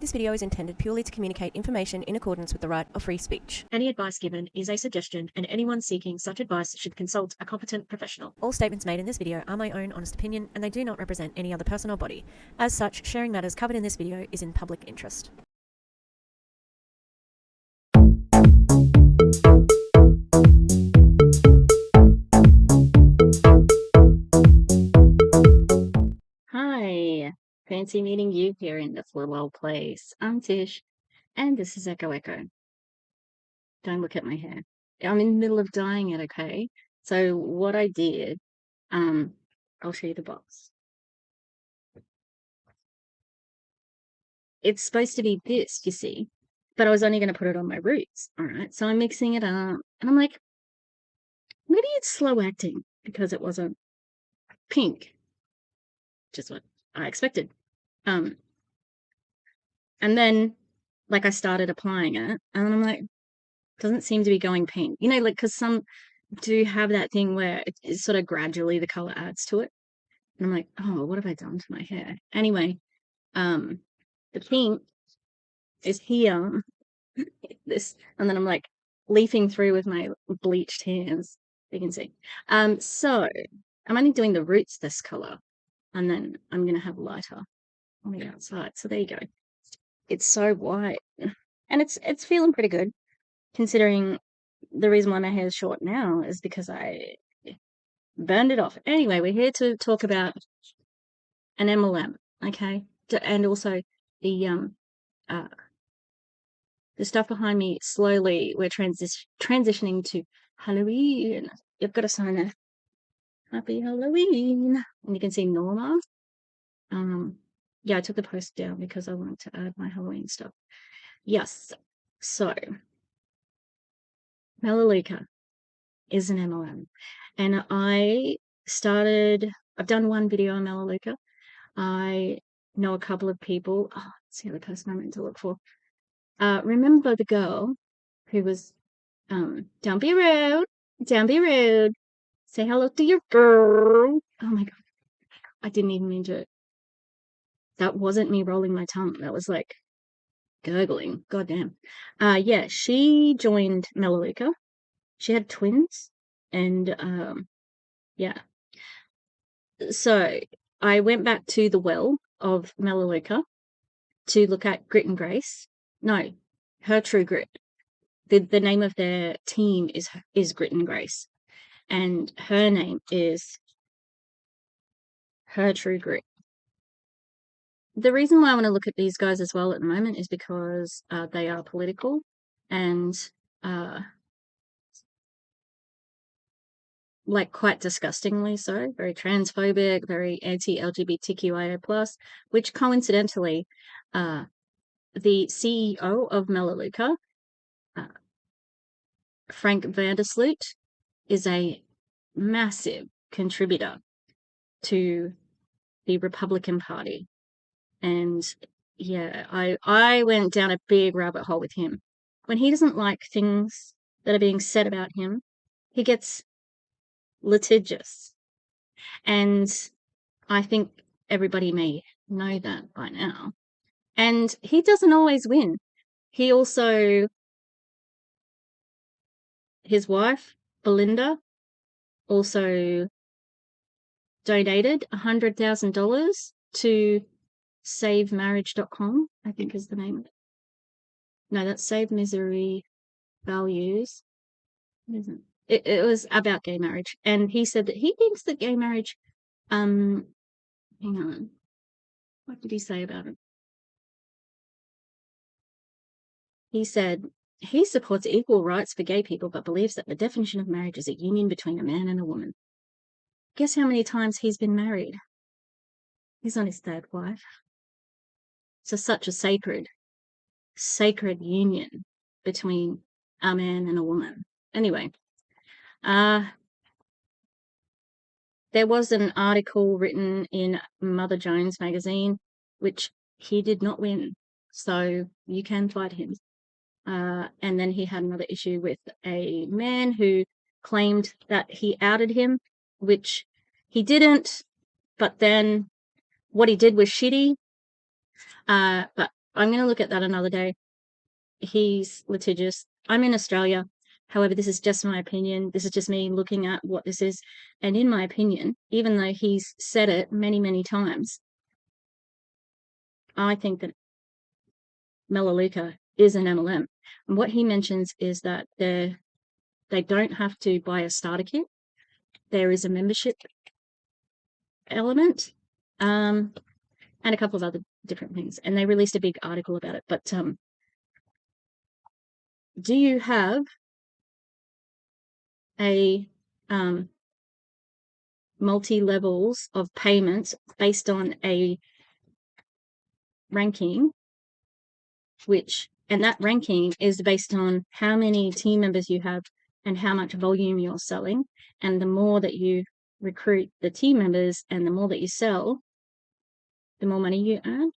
This video is intended purely to communicate information in accordance with the right of free speech. Any advice given is a suggestion, and anyone seeking such advice should consult a competent professional. All statements made in this video are my own honest opinion, and they do not represent any other person or body. As such, sharing matters covered in this video is in public interest. Hi, fancy meeting you here in this little old place. I'm Tish, and this is Echo Echo. Don't look at my hair. I'm in the middle of dyeing it, okay? So what I did, I'll show you the box. It's supposed to be this, you see, but I was only going to put it on my roots, all right? So I'm mixing it up, and I'm like, maybe it's slow acting because it wasn't pink, just what I expected. And then, like, I started applying it, and I'm like, doesn't seem to be going pink. You know, like, because some do have that thing where it's sort of gradually the color adds to it. And I'm like, oh, what have I done to my hair? Anyway, the pink is here, this, and then I'm like leafing through with my bleached hands, you can see. So I'm only doing the roots this color, and then I'm going to have lighter on the outside. So there you go. It's so white, and it's feeling pretty good, considering the reason why my hair is short now is because I burned it off. Anyway, we're here to talk about an MLM, okay, and also the stuff behind me. Slowly, we're transitioning to Halloween. You've got to sign a Happy Halloween, and you can see Norma. Yeah, I took the post down because I wanted to add my Halloween stuff. Yes, so Melaleuca is an MLM, and I've done one video on Melaleuca. I know a couple of people. Oh, that's the other person I meant to look for. Remember the girl who was, don't be rude, say hello to your girl. Oh my God, I didn't even mean to. That wasn't me rolling my tongue. That was like gurgling. God damn. Yeah, she joined Melaleuca. She had twins, and yeah. So I went back to the well of Melaleuca to look at Grit and Grace. No, Her True Grit. The name of their team is Grit and Grace, and her name is Her True Grit. The reason why I want to look at these guys as well at the moment is because they are political, and like quite disgustingly so, very transphobic, very anti-LGBTQIA+, which coincidentally, the CEO of Melaleuca, Frank Vandersloot, is a massive contributor to the Republican Party. And yeah, I went down a big rabbit hole with him. When he doesn't like things that are being said about him, he gets litigious. And I think everybody may know that by now. And he doesn't always win. He also, his wife, Belinda, also donated $100,000 to savemarriage.com, I think is the name of it. No, that's Save Misery Values. It was about gay marriage. And he said that he thinks that gay marriage, hang on. What did he say about it? He said he supports equal rights for gay people, but believes that the definition of marriage is a union between a man and a woman. Guess how many times he's been married? He's on his third wife. So such a sacred union between a man and a woman. Anyway, there was an article written in Mother Jones magazine, which he did not win. So you can fight him. And then he had another issue with a man who claimed that he outed him, which he didn't, but then what he did was shitty. But I'm going to look at that another day. He's litigious. I'm in Australia. However, this is just my opinion. This is just me looking at what this is. And in my opinion, even though he's said it many, many times, I think that Melaleuca is an MLM. And what he mentions is that they don't have to buy a starter kit. There is a membership element, and a couple of other different things. And they released a big article about it. But do you have a multi-levels of payments based on a ranking, and that ranking is based on how many team members you have and how much volume you're selling. And the more that you recruit the team members and the more that you sell, the more money you earn.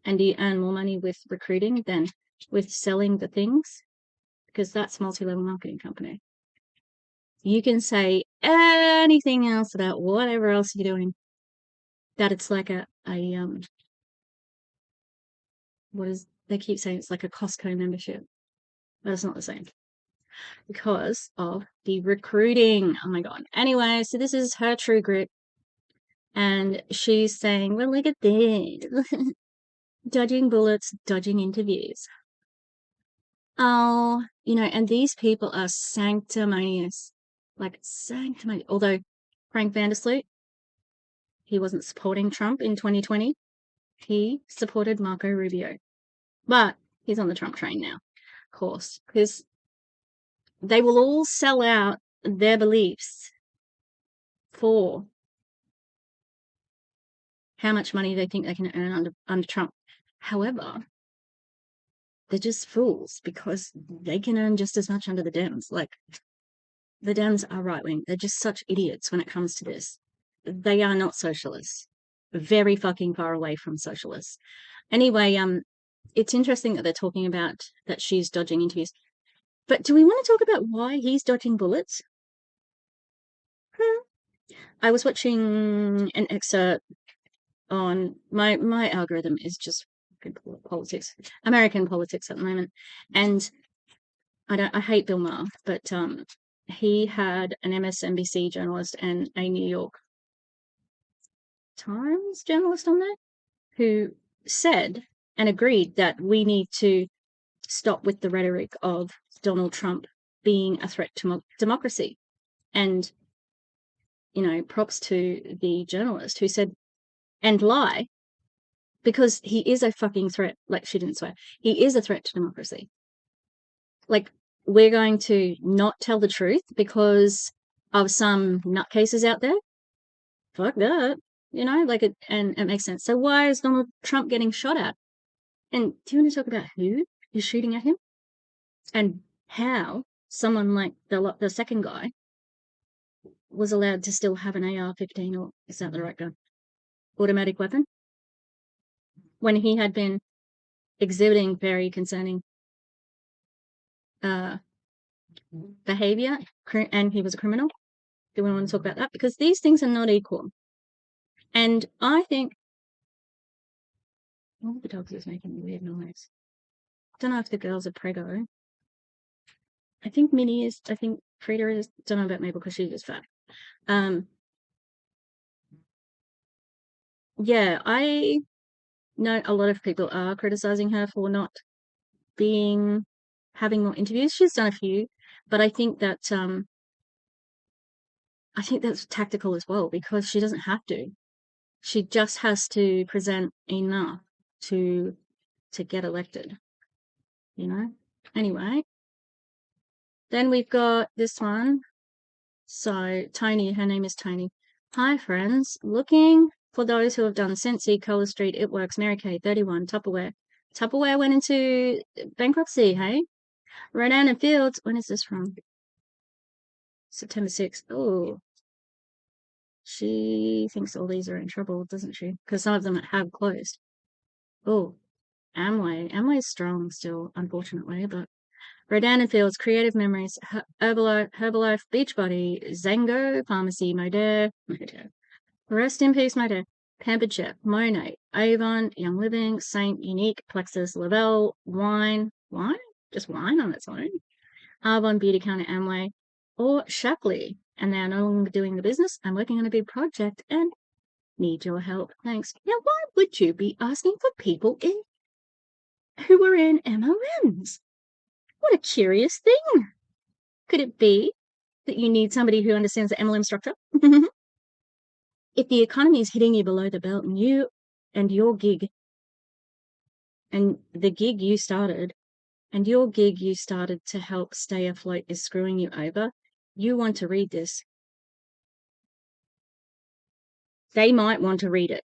And do you earn more money with recruiting than with selling the things? Because that's multi-level marketing company. You can say anything else about whatever else you're doing, that it's like they keep saying it's like a Costco membership, but it's not the same because of the recruiting. Oh my God. Anyway, so this is her true grit. And she's saying, well, look at this. Dodging bullets, dodging interviews. Oh, and these people are sanctimonious. Like sanctimonious. Although Frank Vandersloot, he wasn't supporting Trump in 2020. He supported Marco Rubio. But he's on the Trump train now, of course, because they will all sell out their beliefs for how much money they think they can earn under Trump. However, they're just fools because they can earn just as much under the Dems. Like, the Dems are right-wing. They're just such idiots when it comes to this. They are not socialists. Very fucking far away from socialists. Anyway, it's interesting that they're talking about that she's dodging interviews. But do we want to talk about why he's dodging bullets? I was watching an excerpt on my algorithm is just politics, American politics at the moment, and I hate Bill Maher, but he had an MSNBC journalist and a New York Times journalist on there who said and agreed that we need to stop with the rhetoric of Donald Trump being a threat to democracy. And props to the journalist who said, and lie, because he is a fucking threat. Like, she didn't swear. He is a threat to democracy. Like, we're going to not tell the truth because of some nutcases out there? Fuck that. And it makes sense. So why is Donald Trump getting shot at? And do you want to talk about who is shooting at him? And how someone like the second guy was allowed to still have an AR-15, or is that the right gun? Automatic weapon? When he had been exhibiting very concerning behavior, and he was a criminal. Do we want to talk about that? Because these things are not equal. And I think all the dogs is making a weird noise. Don't know if the girls are preggo. I think Minnie is. I think Frida is. Don't know about Mabel because she is fat. Yeah, I know a lot of people are criticizing her for not having more interviews. She's done a few, but I think that's tactical as well because she doesn't have to. She just has to present enough to get elected. Anyway, then we've got this one. So Tony, her name is Tony. Hi friends, looking for those who have done Scentsy, Color Street, It Works, Mary Kay, 31, Tupperware. Tupperware went into bankruptcy, hey? Rodan and Fields, when is this from? September 6th. Oh, she thinks all these are in trouble, doesn't she? Because some of them have closed. Oh, Amway's strong still, unfortunately, but Rodan and Fields, Creative Memories, Herbalife, Beachbody, Zango, Pharmacy, Modere. Rest in peace, Modere. Pampered Chef, Monet, Avon, Young Living, Saint, Unique, Plexus, Lavelle, Wine, just wine on its own, Avon, Beauty Counter, Amway, or Shapley. And they are no longer doing the business. I'm working on a big project and need your help. Thanks. Now, why would you be asking for people who are in MLMs? What a curious thing. Could it be that you need somebody who understands the MLM structure? If the economy is hitting you below the belt and you and your gig and the gig you started and your gig you started to help stay afloat is screwing you over, you want to read this. They might want to read it.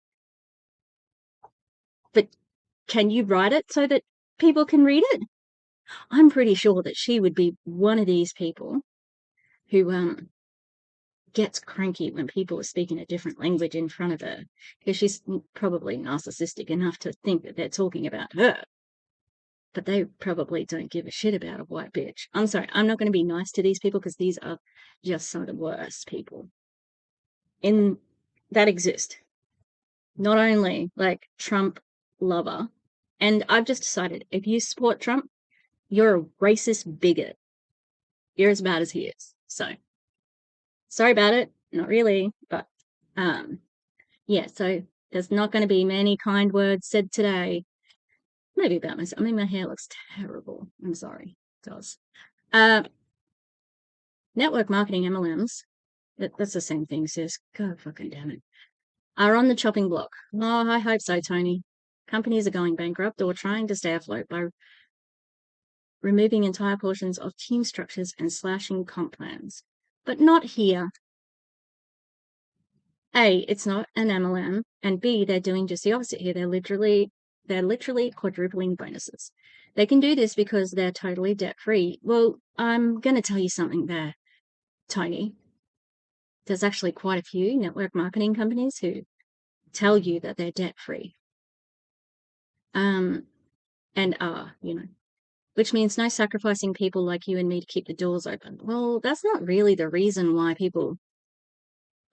But can you write it so that people can read it? I'm pretty sure that she would be one of these people who gets cranky when people are speaking a different language in front of her, because she's probably narcissistic enough to think that they're talking about her. But they probably don't give a shit about a white bitch. I'm sorry, I'm not going to be nice to these people because these are just some of the worst people that exist. Not only like Trump lover, and I've just decided if you support Trump, you're a racist bigot. You're as bad as he is. So sorry about it. Not really, but yeah, so there's not going to be many kind words said today. Maybe about myself. I mean, my hair looks terrible. I'm sorry. It does. Network marketing MLMs, that's the same thing, sis. God fucking damn it. Are on the chopping block. Oh, I hope so, Tony. Companies are going bankrupt or trying to stay afloat by removing entire portions of team structures and slashing comp plans. But not here. A, it's not an MLM, and B, they're doing just the opposite here. They're literally quadrupling bonuses. They can do this because they're totally debt-free. Well, I'm going to tell you something there, Tony. There's actually quite a few network marketing companies who tell you that they're debt-free. And are, which means no sacrificing people like you and me to keep the doors open. Well, that's not really the reason why people,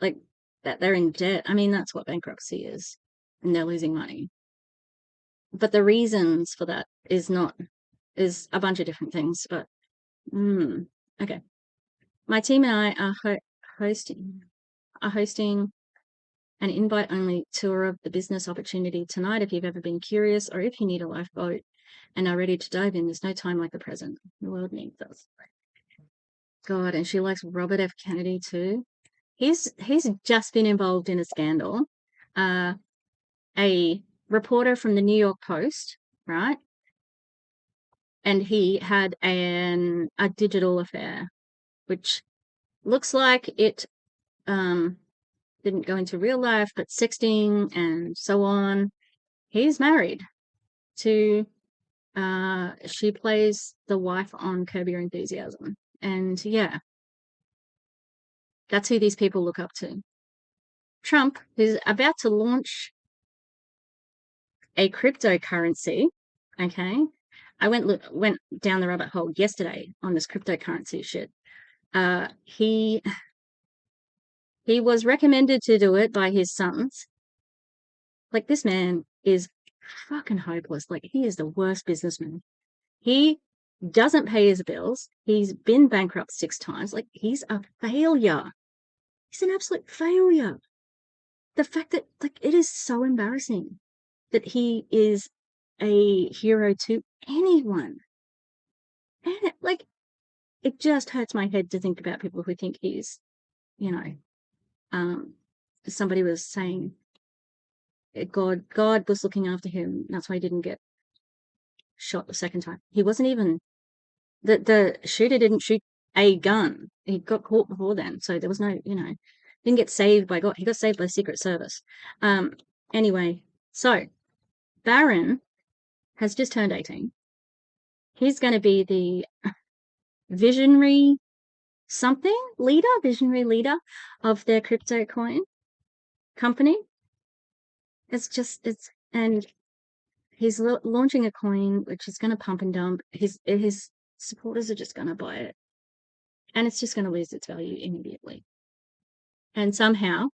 like, that they're in debt. I mean, that's what bankruptcy is, and they're losing money. But the reasons for that is a bunch of different things. But okay, my team and I are hosting an invite-only tour of the business opportunity tonight. If you've ever been curious, or if you need a lifeboat and are ready to dive in, there's no time like the present. The world needs us. God, and she likes Robert F. Kennedy too. He's just been involved in a scandal. A reporter from the New York Post, right? And he had a digital affair, which looks like it didn't go into real life, but sexting and so on. He's married to, she plays the wife on Curb Your Enthusiasm. And yeah, that's who these people look up to. Trump, who's about to launch a cryptocurrency, okay? I went down the rabbit hole yesterday on this cryptocurrency shit. He was recommended to do it by his sons. Like, this man is fucking hopeless. Like, he is the worst businessman. He doesn't pay his bills. He's been bankrupt 6 times. Like, he's a failure. He's an absolute failure. The fact that, like, it is so embarrassing that he is a hero to anyone. And it just hurts my head to think about people who think he's, somebody was saying God was looking after him. That's why he didn't get shot the second time. He wasn't even, the shooter didn't shoot a gun. He got caught before then. So there was no, didn't get saved by God. He got saved by the Secret Service. Anyway, so Barron has just turned 18. He's going to be the visionary leader of their crypto coin company. And he's launching a coin which is going to pump and dump. His supporters are just going to buy it, and it's just going to lose its value immediately. And somehow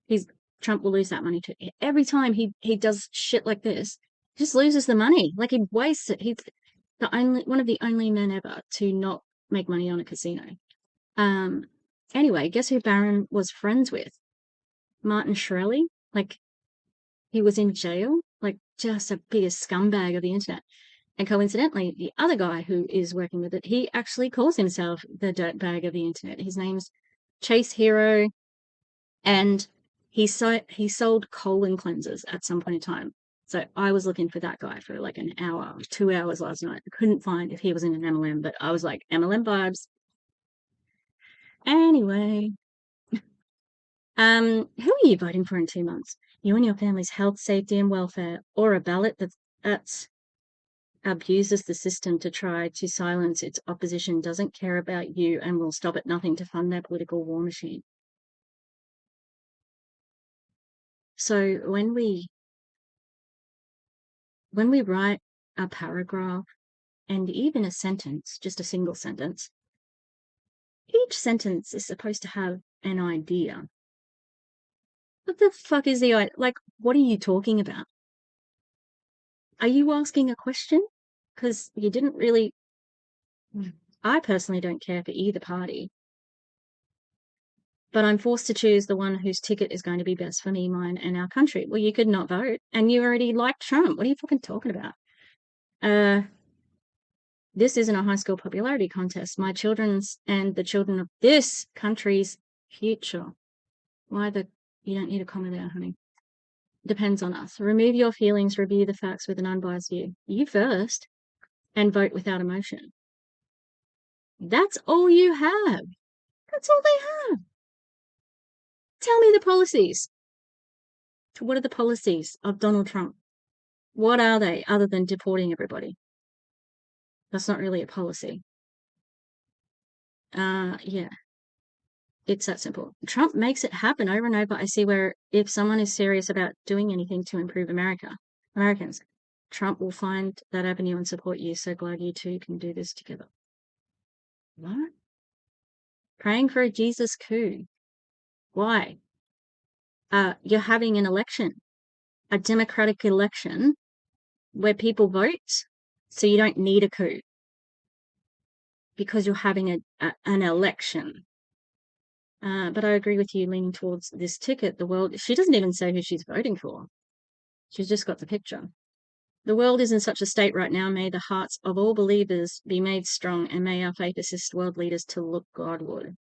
he's Trump will lose that money too. Every time he does shit like this, he just loses the money. Like, he wastes it. He's one of the only men ever to not make money on a casino. Anyway, guess who Barron was friends with? Martin Shkreli. Like, he was in jail, like just a biggest scumbag of the internet. And coincidentally, the other guy who is working with it, he actually calls himself the dirtbag of the internet. His name's Chase Hero, and he sold colon cleansers at some point in time. So I was looking for that guy for like an hour, 2 hours last night. I couldn't find if he was in an MLM, but I was like, MLM vibes. Anyway, who are you voting for in 2 months? You and your family's health, safety, and welfare, or a ballot that's abuses the system to try to silence its opposition, doesn't care about you, and will stop at nothing to fund their political war machine. So when we write a paragraph and even a sentence, just a single sentence, each sentence is supposed to have an idea. What the fuck is the idea? Like, what are you talking about? Are you asking a question? Because you didn't really. I personally don't care for either party, but I'm forced to choose the one whose ticket is going to be best for me, mine, and our country. Well, you could not vote, and you already like Trump. What are you fucking talking about? This isn't a high school popularity contest. My children's and the children of this country's future. You don't need a comma there, honey. Depends on us. Remove your feelings, review the facts with an unbiased view. You first, and vote without emotion. That's all you have. That's all they have. Tell me the policies. What are the policies of Donald Trump? What are they other than deporting everybody? That's not really a policy. Yeah. It's that simple. Trump makes it happen over and over. I see where if someone is serious about doing anything to improve Americans, Trump will find that avenue and support you. So glad you two can do this together. What? Praying for a Jesus coup. Why? You're having an election, a democratic election where people vote, so you don't need a coup because you're having an election. But I agree with you leaning towards this ticket. The world, she doesn't even say who she's voting for. She's just got the picture. The world is in such a state right now. May the hearts of all believers be made strong, and may our faith assist world leaders to look Godward.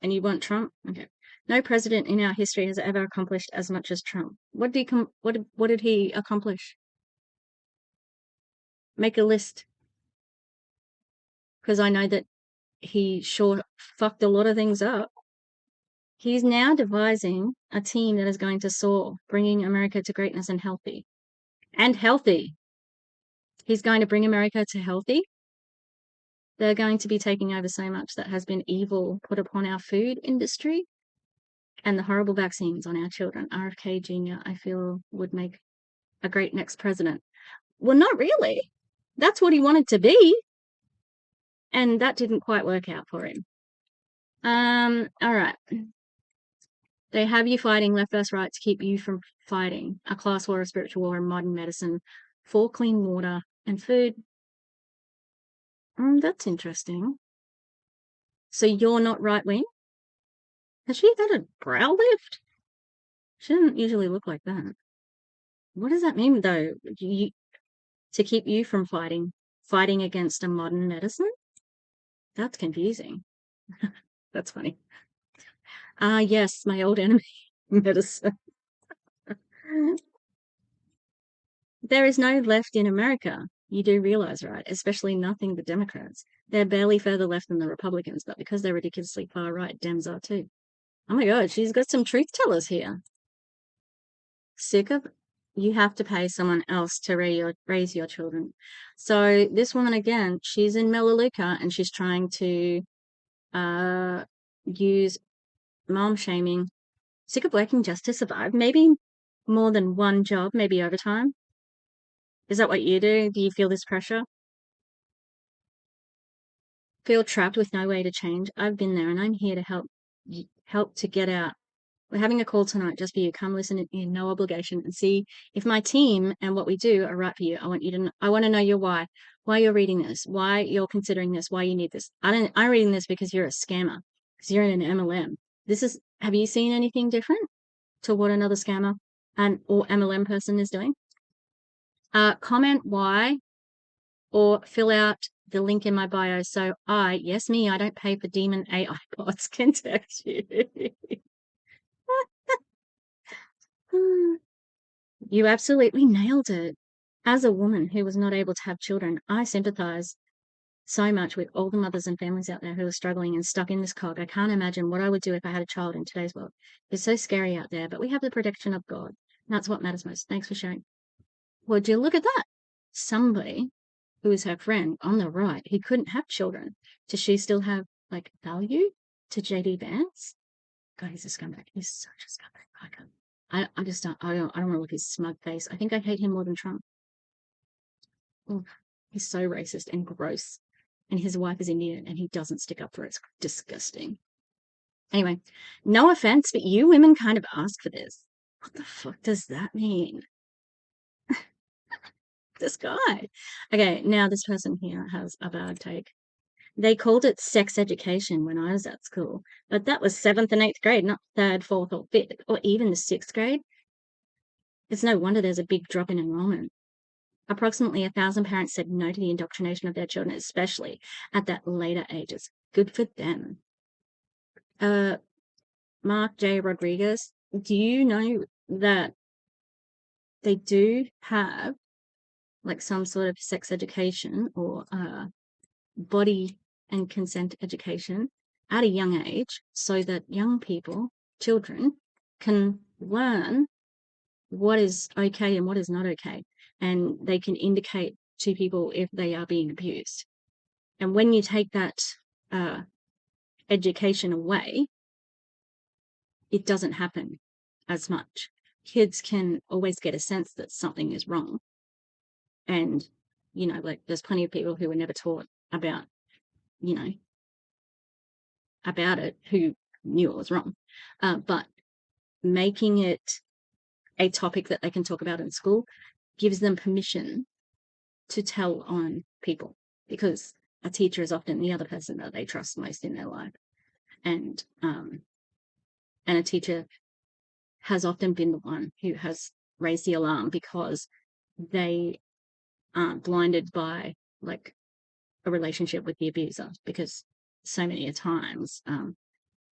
And you want Trump? Okay. No president in our history has ever accomplished as much as Trump. What did he accomplish? Make a list. Because I know that he sure fucked a lot of things up. He's now devising a team that is going to soar, bringing America to greatness and healthy. And healthy. He's going to bring America to healthy. They're going to be taking over so much that has been evil put upon our food industry and the horrible vaccines on our children. RFK Jr., I feel, would make a great next president. Well, not really. That's what he wanted to be. And that didn't quite work out for him. All right. They have you fighting left versus right to keep you from fighting a class war, a spiritual war, and modern medicine for clean water and food. That's interesting. So you're not right wing? Has she had a brow lift? She doesn't usually look like that. What does that mean, though? To keep you from fighting against a modern medicine? That's confusing. That's funny. Yes, my old enemy, medicine. There is no left in America. You do realize, right? Especially nothing the Democrats. They're barely further left than the Republicans, but because they're ridiculously far right, Dems are too. Oh my God, she's got some truth tellers here. Sick of you have to pay someone else to raise your children. So this woman, again, she's in Melaleuca and she's trying to use mom shaming. Sick of working just to survive. Maybe more than one job, maybe overtime. Is that what you do? Do you feel this pressure? Feel trapped with no way to change? I've been there and I'm here to help to get out We're having a call tonight just for you. Come listen in, no obligation, and see if my team and what we do are right for you. I want to know your why you're reading this, why you're considering this, why you need this. I'm reading this because you're a scammer, because you're in an MLM. Have you seen anything different to what another scammer or MLM person is doing? Comment why, or fill out the link in my bio so I don't pay for demon AI bots, can text you. You absolutely nailed it. As a woman who was not able to have children, I sympathize so much with all the mothers and families out there who are struggling and stuck in this cog. I can't imagine what I would do if I had a child in today's world. It's so scary out there, but we have the protection of God. That's what matters most. Thanks for sharing. Would you look at that? Somebody who is her friend on the right who couldn't have children. Does she still have like value to JD Vance? God, he's a scumbag. He's such a scumbag. I just don't want to look at his smug face. I think I hate him more than Trump. Oh, he's so racist and gross. And his wife is Indian and he doesn't stick up for it. It's disgusting. Anyway, no offense, but you women kind of ask for this. What the fuck does that mean? This guy. Okay, now this person here has a bad take. They called it sex education when I was at school, but that was 7th and 8th grade, not 3rd, 4th, or 5th, or even the 6th grade. It's no wonder there's a big drop in enrollment. Approximately 1,000 parents said no to the indoctrination of their children, especially at that later ages. Good for them. Mark J. Rodriguez, do you know that they do have like some sort of sex education or body and consent education at a young age so that young people, children, can learn what is okay and what is not okay, and they can indicate to people if they are being abused. And when you take that education away, it doesn't happen as much. Kids can always get a sense that something is wrong. And, like there's plenty of people who were never taught about, about it who knew it was wrong. But making it a topic that they can talk about in school gives them permission to tell on people, because a teacher is often the other person that they trust most in their life. And a teacher has often been the one who has raised the alarm because they aren't blinded by like a relationship with the abuser, because so many times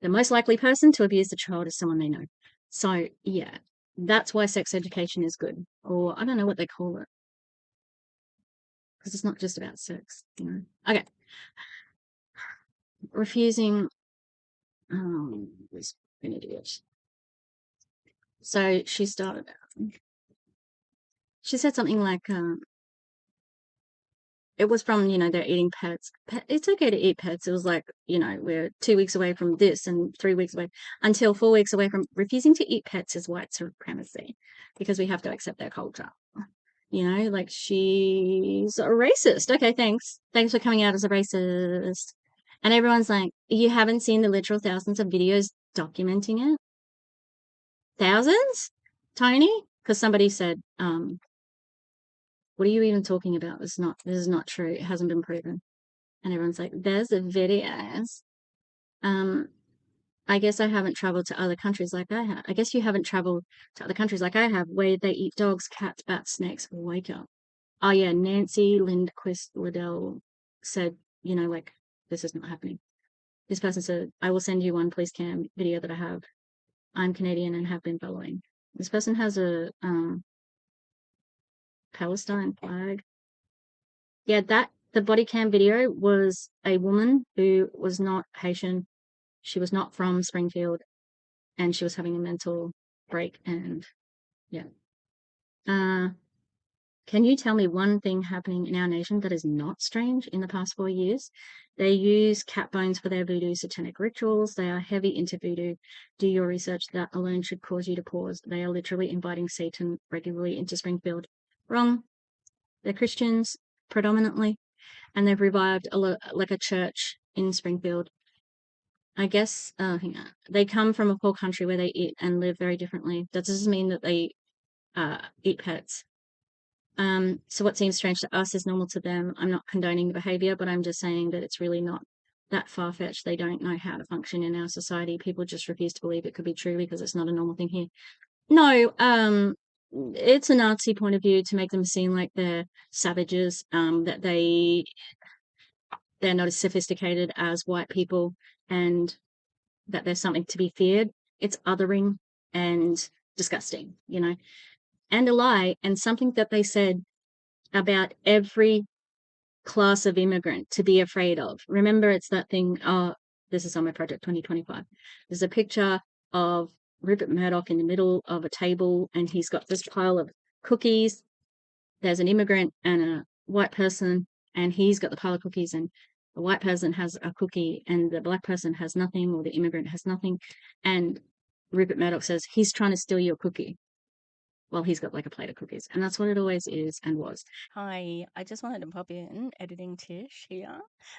the most likely person to abuse the child is someone they know. So yeah, that's why sex education is good, or I don't know what they call it, because it's not just about sex, Okay. Refusing. Was an idiot. So she started. She said something like, it was from, they're eating pets. It's okay to eat pets. It was like, we're 2 weeks away from this and 3 weeks away, until 4 weeks away from refusing to eat pets is white supremacy, because we have to accept their culture. Like she's a racist. Okay, thanks. Thanks for coming out as a racist. And everyone's like, you haven't seen the literal thousands of videos documenting it? Thousands, Tony? Because somebody said, what are you even talking about? This is not true. It hasn't been proven. And everyone's like, there's the videos. I guess I haven't traveled to other countries like I have. I guess you haven't traveled to other countries like I have, where they eat dogs, cats, bats, snakes. Wake up. Oh yeah, Nancy Lindquist Liddell said, like, this is not happening. This person said, I will send you one police cam video that I have. I'm Canadian and have been following. This person has a Palestine flag. Yeah, the body cam video was a woman who was not Haitian. She was not from Springfield, and she was having a mental break. And yeah. Can you tell me one thing happening in our nation that is not strange in the past 4 years? They use cat bones for their voodoo satanic rituals. They are heavy into voodoo. Do your research. That alone should cause you to pause. They are literally inviting Satan regularly into Springfield. Wrong. They're Christians predominantly, and they've revived a church in Springfield. I guess, hang on. They come from a poor country where they eat and live very differently. That doesn't mean that they eat pets. So what seems strange to us is normal to them. I'm not condoning the behavior, but I'm just saying that it's really not that far-fetched. They don't know how to function in our society. People just refuse to believe it could be true because it's not a normal thing here. No, it's a Nazi point of view to make them seem like they're savages, that they're not as sophisticated as white people, and that there's something to be feared. It's othering and disgusting, you know, and a lie, and something that they said about every class of immigrant to be afraid of. Remember, it's that thing, this is on my project 2025. There's a picture of Rupert Murdoch in the middle of a table, and he's got this pile of cookies. There's an immigrant and a white person, and he's got the pile of cookies, and the white person has a cookie, and the black person has nothing, or the immigrant has nothing. And Rupert Murdoch says, he's trying to steal your cookie. Well, he's got like a plate of cookies, and that's what it always is and was. Hi, I just wanted to pop in, editing Tish here,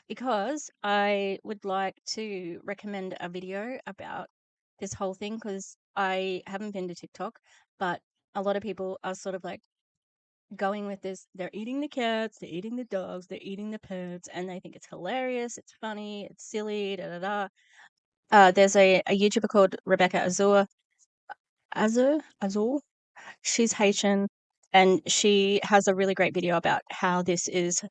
because I would like to recommend a video about this whole thing because I haven't been to TikTok, but a lot of people are sort of like going with this. They're eating the cats, they're eating the dogs, they're eating the pets, and they think it's hilarious, it's funny, it's silly, da da da. There's a YouTuber called Rebecca Azur. She's Haitian, and she has a really great video about how this is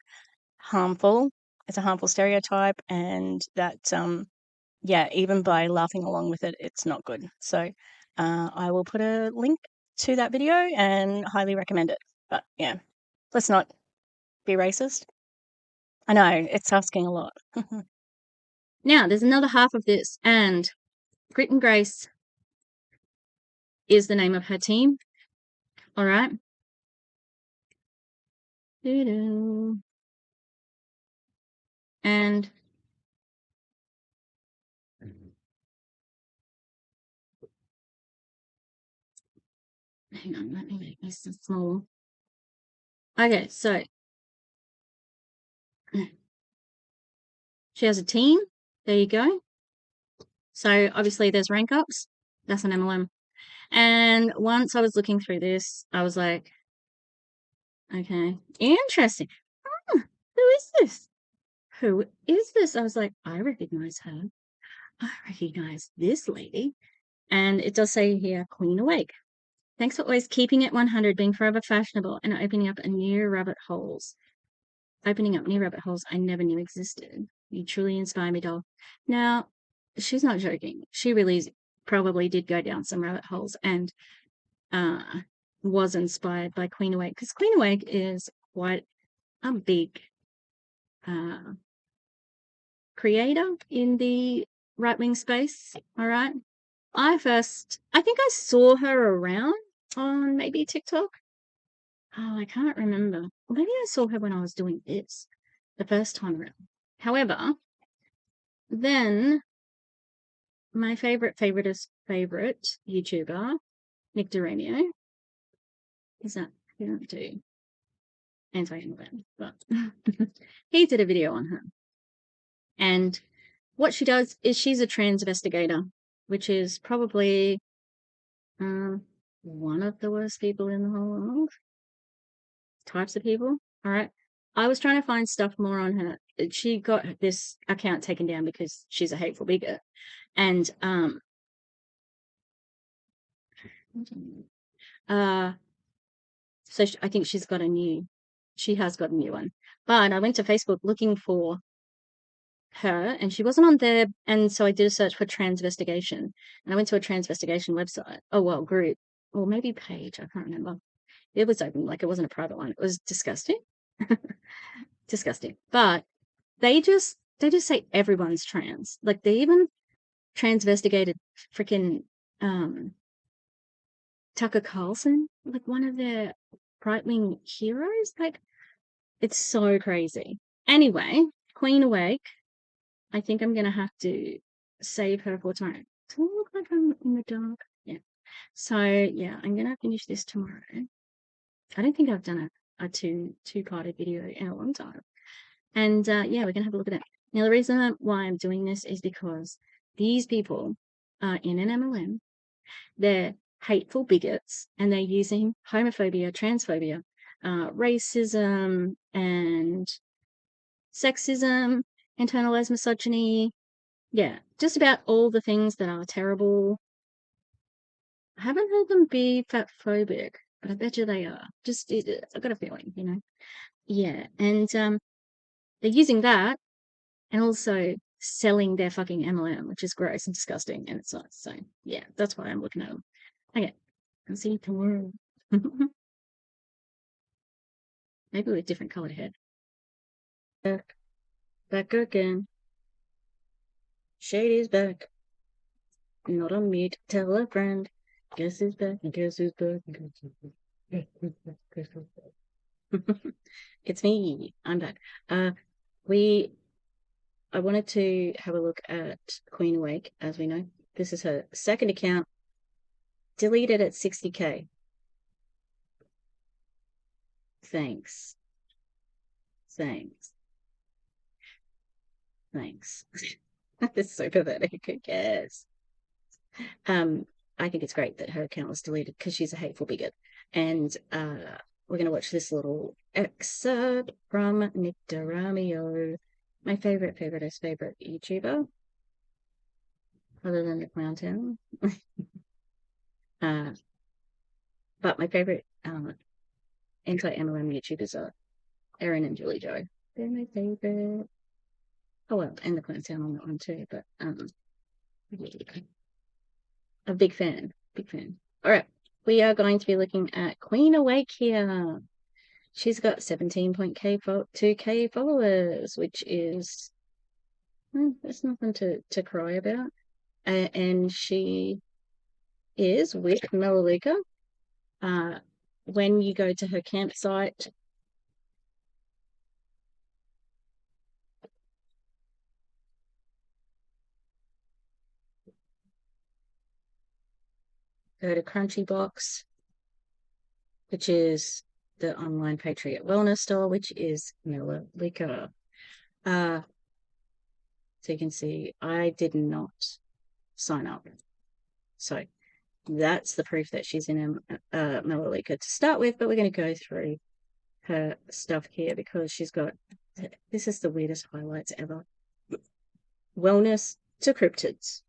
harmful. It's a harmful stereotype, and that yeah, even by laughing along with it, it's not good. So I will put a link to that video and highly recommend it. But yeah, let's not be racist. I know it's asking a lot. Now, there's another half of this, and Grit and Grace is the name of her team. All right. And hang on, let me make this small. Okay, so she has a team. There you go. So obviously there's rank ups. That's an MLM. And once I was looking through this, I was like, okay, interesting. Who is this? Who is this? I was like, I recognize her. I recognize this lady. And it does say here, Queen Awake. Thanks for always keeping it 100, being forever fashionable, and opening up new rabbit holes. Opening up new rabbit holes I never knew existed. You truly inspire me, doll. Now, she's not joking. She really probably did go down some rabbit holes and was inspired by Queen Awake, because Queen Awake is quite a big creator in the right-wing space, all right? I think I saw her around on maybe TikTok. Oh, I can't remember. Maybe I saw her when I was doing this the first time around. However, then my favorite YouTuber, Nicko, is that he don't do anti-MLM, but he did a video on her. And what she does is she's a transvestigator, which is probably one of the worst people in the whole world. Types of people. All right. I was trying to find stuff more on her. She got this account taken down because she's a hateful bigot. And so I think she has got a new one. But I went to Facebook looking for her, and she wasn't on there. And so I did a search for transvestigation, and I went to a transvestigation website. Oh well, group or maybe page. I can't remember. It was open, like it wasn't a private one. It was disgusting. Disgusting. But they just say everyone's trans. Like they even transvestigated freaking Tucker Carlson, like one of their right-wing heroes. Like it's so crazy. Anyway, Queen Awake. I think I'm gonna have to save her for tomorrow. Does it look like I'm in the dark? Yeah. So yeah, I'm gonna finish this tomorrow. I don't think I've done a two-parted video in a long time. And yeah, we're gonna have a look at it. Now the reason why I'm doing this is because these people are in an MLM. They're hateful bigots, and they're using homophobia, transphobia, racism, and sexism, internalized misogyny. Yeah, just about all the things that are terrible. I haven't heard them be fatphobic, but I bet you they are. I've got a feeling, you know. Yeah, and they're using that and also selling their fucking MLM, which is gross and disgusting, and it's not. So yeah, that's why I'm looking at them. Okay, I'll see you tomorrow. Maybe with different colored hair. Back again. Shady's back. Not on mute. Tell a friend. Guess who's back? Guess who's back? Guess who's back? It's me. I'm back. I wanted to have a look at Queen Awake, as we know. This is her second account, deleted at 60K. Thanks. It's so pathetic. Who cares? I think it's great that her account was deleted because she's a hateful bigot. And we're going to watch this little excerpt from Nicko, my favorite YouTuber, other than the Clown Town. But my favorite anti-MLM YouTubers are Erin and Julie Joe. They're my favorite. Oh well, and the Clown Town on that one too. But a big fan. All right, we are going to be looking at Queen Awake here. She's got 2K followers, which is there's nothing to cry about. And she is with Melaleuca. When you go to her campsite, go to Crunchybox, which is the online Patriot Wellness store, which is Melaleuca. So you can see I did not sign up. So that's the proof that she's in Melaleuca to start with, but we're going to go through her stuff here because she's got, this is the weirdest highlights ever. Wellness to cryptids.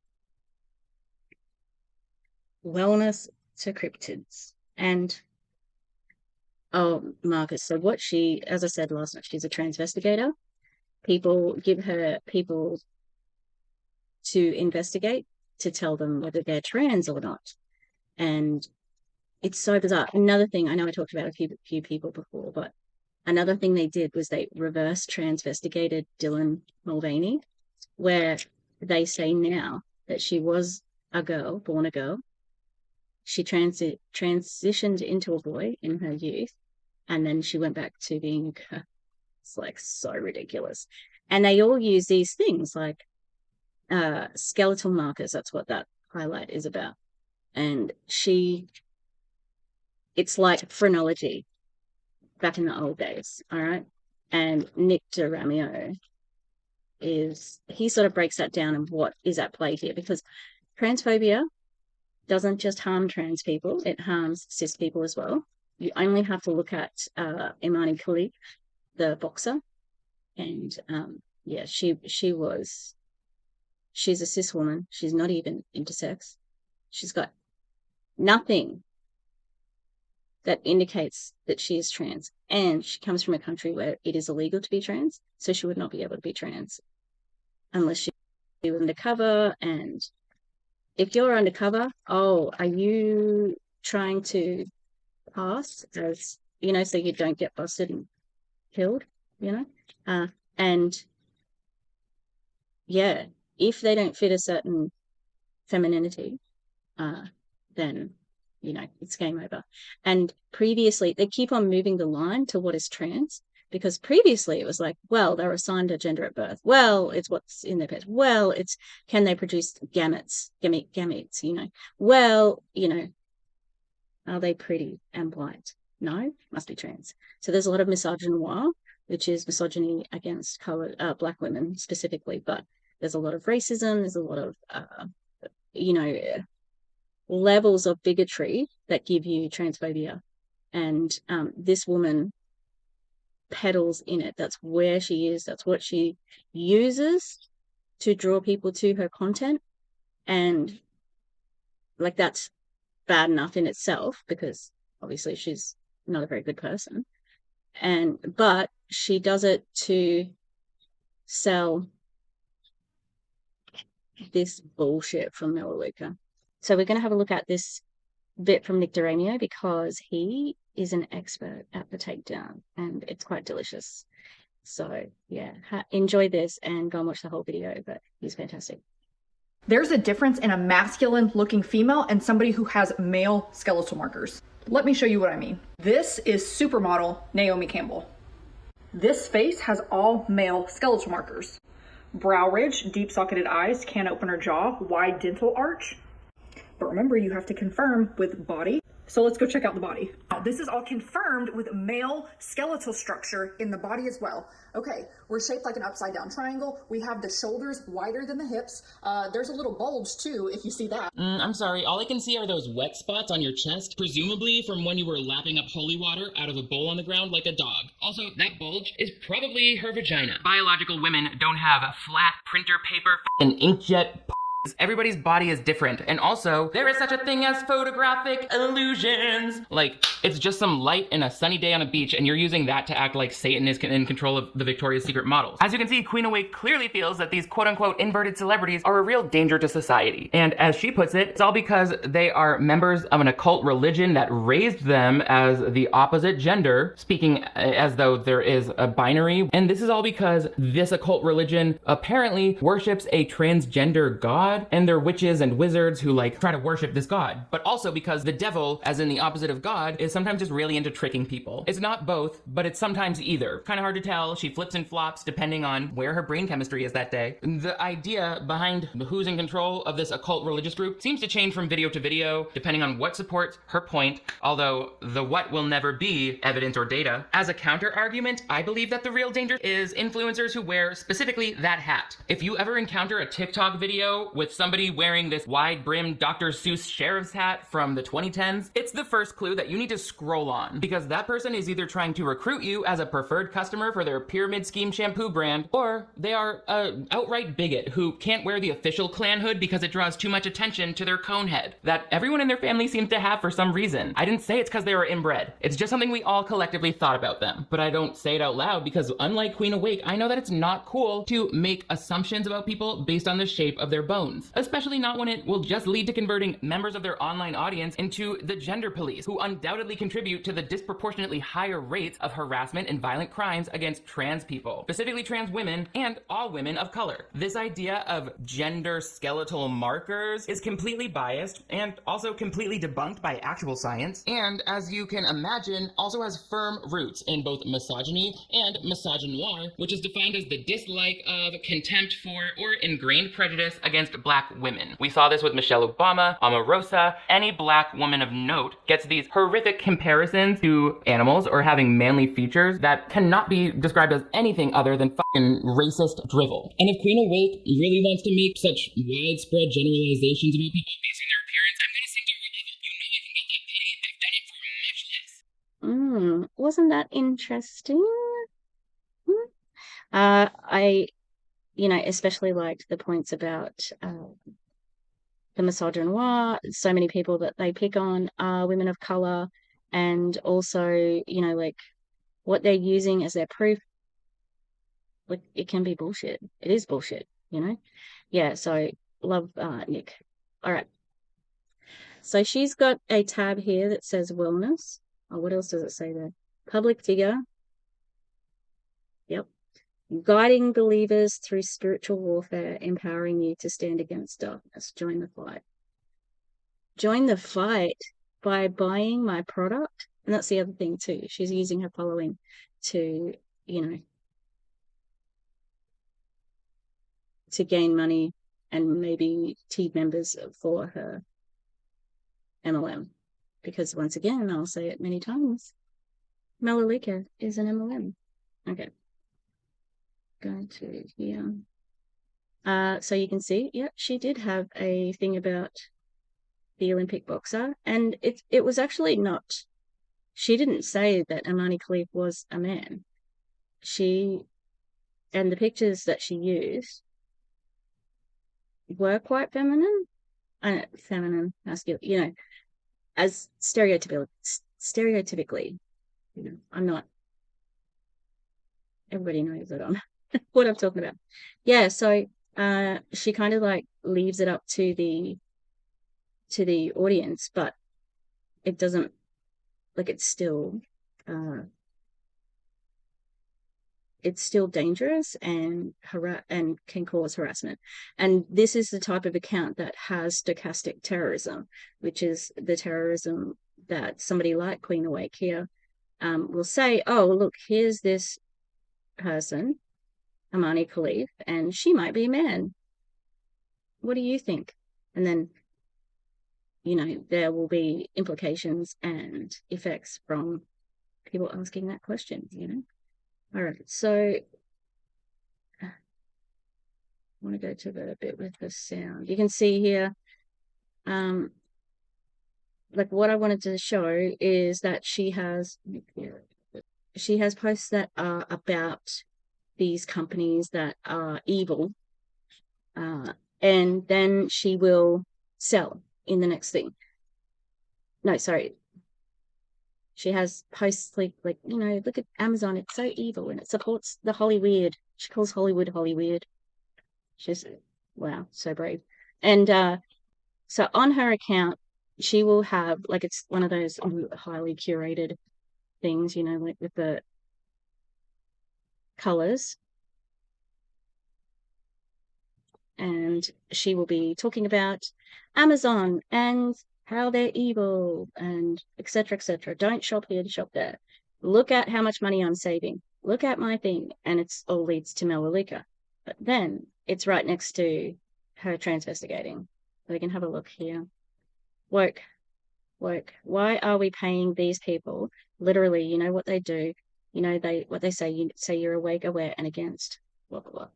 Wellness to cryptids. And Marcus, so what she, as I said last night, she's a transvestigator. People give her people to investigate, to tell them whether they're trans or not. And it's so bizarre. Another thing, I know I talked about a few people before, but another thing they did was they reverse transvestigated Dylan Mulvaney, where they say now that she was a girl, born a girl. She transitioned into a boy in her youth, and then she went back to being a girl. It's like so ridiculous. And they all use these things like skeletal markers. That's what that highlight is about. And it's like phrenology back in the old days, all right? And Nicko he sort of breaks that down and what is at play here, because transphobia doesn't just harm trans people, it harms cis people as well. You only have to look at Amani Khif, the boxer, and yeah, she's a cis woman. She's not even intersex. She's got nothing that indicates that she is trans, and she comes from a country where it is illegal to be trans, so she would not be able to be trans unless she was undercover. And if you're undercover, are you trying to pass as, you know, so you don't get busted and killed, you know? And yeah, if they don't fit a certain femininity, then, you know, it's game over. And previously, they keep on moving the line to what is trans, because previously it was like, well, they're assigned a gender at birth. Well, it's what's in their pets. Well, it's can they produce gametes, you know? Well, you know, are they pretty and white? No, must be trans. So there's a lot of misogynoir, which is misogyny against black women specifically, but there's a lot of racism, there's a lot of, levels of bigotry that give you transphobia. And this woman peddles in it. That's where she is. That's what she uses to draw people to her content. And like, that's bad enough in itself, because obviously she's not a very good person. But she does it to sell this bullshit from Melaleuca. So we're going to have a look at this bit from Nicko, because he is an expert at the takedown, and it's quite delicious. So yeah, enjoy this and go and watch the whole video, but he's fantastic. There's a difference in a masculine looking female and somebody who has male skeletal markers. Let me show you what I mean. This is supermodel Naomi Campbell. This face has all male skeletal markers. Brow ridge, deep socketed eyes, can opener jaw, wide dental arch. But remember, you have to confirm with body. So let's go check out the body. Now, this is all confirmed with male skeletal structure in the body as well. Okay, we're shaped like an upside down triangle. We have the shoulders wider than the hips. There's a little bulge too, if you see that. I'm sorry, all I can see are those wet spots on your chest, presumably from when you were lapping up holy water out of a bowl on the ground like a dog. Also, that bulge is probably her vagina. Biological women don't have a flat printer paper and inkjet. Everybody's body is different, and also, there is such a thing as photographic illusions. Like, it's just some light in a sunny day on a beach, and you're using that to act like Satan is in control of the Victoria's Secret models. As you can see, Queen Awake clearly feels that these quote-unquote inverted celebrities are a real danger to society. And as she puts it, it's all because they are members of an occult religion that raised them as the opposite gender, speaking as though there is a binary. And this is all because this occult religion apparently worships a transgender god, and they're witches and wizards who like try to worship this god. But also because the devil, as in the opposite of God, is sometimes just really into tricking people. It's not both, but it's sometimes either. Kind of hard to tell. She flips and flops depending on where her brain chemistry is that day. The idea behind who's in control of this occult religious group seems to change from video to video, depending on what supports her point, although the what will never be evidence or data. As a counter argument, I believe that the real danger is influencers who wear specifically that hat. If you ever encounter a TikTok video with somebody wearing this wide-brimmed Dr. Seuss sheriff's hat from the 2010s, it's the first clue that you need to scroll on, because that person is either trying to recruit you as a preferred customer for their pyramid scheme shampoo brand, or they are an outright bigot who can't wear the official clan hood because it draws too much attention to their cone head that everyone in their family seems to have for some reason. I didn't say it's because they were inbred. It's just something we all collectively thought about them. But I don't say it out loud because, unlike Queen Awake, I know that it's not cool to make assumptions about people based on the shape of their bones, especially not when it will just lead to converting members of their online audience into the gender police, who undoubtedly contribute to the disproportionately higher rates of harassment and violent crimes against trans people, specifically trans women and all women of color. This idea of gender skeletal markers is completely biased and also completely debunked by actual science, and as you can imagine, also has firm roots in both misogyny and misogynoir, which is defined as the dislike of, contempt for, or ingrained prejudice against black women. We saw this with Michelle Obama, Omarosa. Any black woman of note gets these horrific comparisons to animals or having manly features that cannot be described as anything other than fucking racist drivel. And if Queen Awake really wants to make such widespread generalizations about people based on their appearance, I'm gonna send you a you know I can get that pay. I've done it for much less. Wasn't that interesting? I especially liked the points about the misogynoir. So many people that they pick on are women of color, and also, like, what they're using as their proof, like, it can be bullshit. It is bullshit, Yeah, so love Nick. All right. So she's got a tab here that says wellness. Oh, what else does it say there? Public figure. Yep. Guiding believers through spiritual warfare, empowering you to stand against darkness. Join the fight. Join the fight by buying my product. And that's the other thing too. She's using her following to, to gain money and maybe team members for her MLM. Because once again, I'll say it many times, Melaleuca is an MLM. Okay. Go to here. So you can see, yeah, she did have a thing about the Olympic boxer, and it was actually not. She didn't say that Amani Khif was a man. And the pictures that she used were quite feminine, masculine, as stereotypically, I'm not, everybody knows that I'm what I'm talking about. Yeah, so she kind of like leaves it up to the audience, but it doesn't, like, it's still dangerous and can cause harassment. And this is the type of account that has stochastic terrorism, which is the terrorism that somebody like Queen Awake here will say, oh, look, here's this person, Amani Khif, and she might be a man. What do you think? And then, there will be implications and effects from people asking that question, All right, so I want to go to the bit with the sound. You can see here, like, what I wanted to show is that she has posts that are about these companies that are evil, and then she will sell in the next thing. No, sorry. She has posts like, look at Amazon, it's so evil and it supports the Hollyweird. She calls Hollywood Hollyweird. She's, wow, so brave. And so on her account, she will have, like, it's one of those highly curated things, like with the colors. And she will be talking about Amazon and how they're evil and etc. etc. Don't shop here, shop there. Look at how much money I'm saving. Look at my thing. And it's all leads to Melaleuca. But then it's right next to her transvestigating. So we can have a look here. Woke. Why are we paying these people? Literally, you know what they do. What they say. You say you're awake, aware, and against. Blah, blah, blah.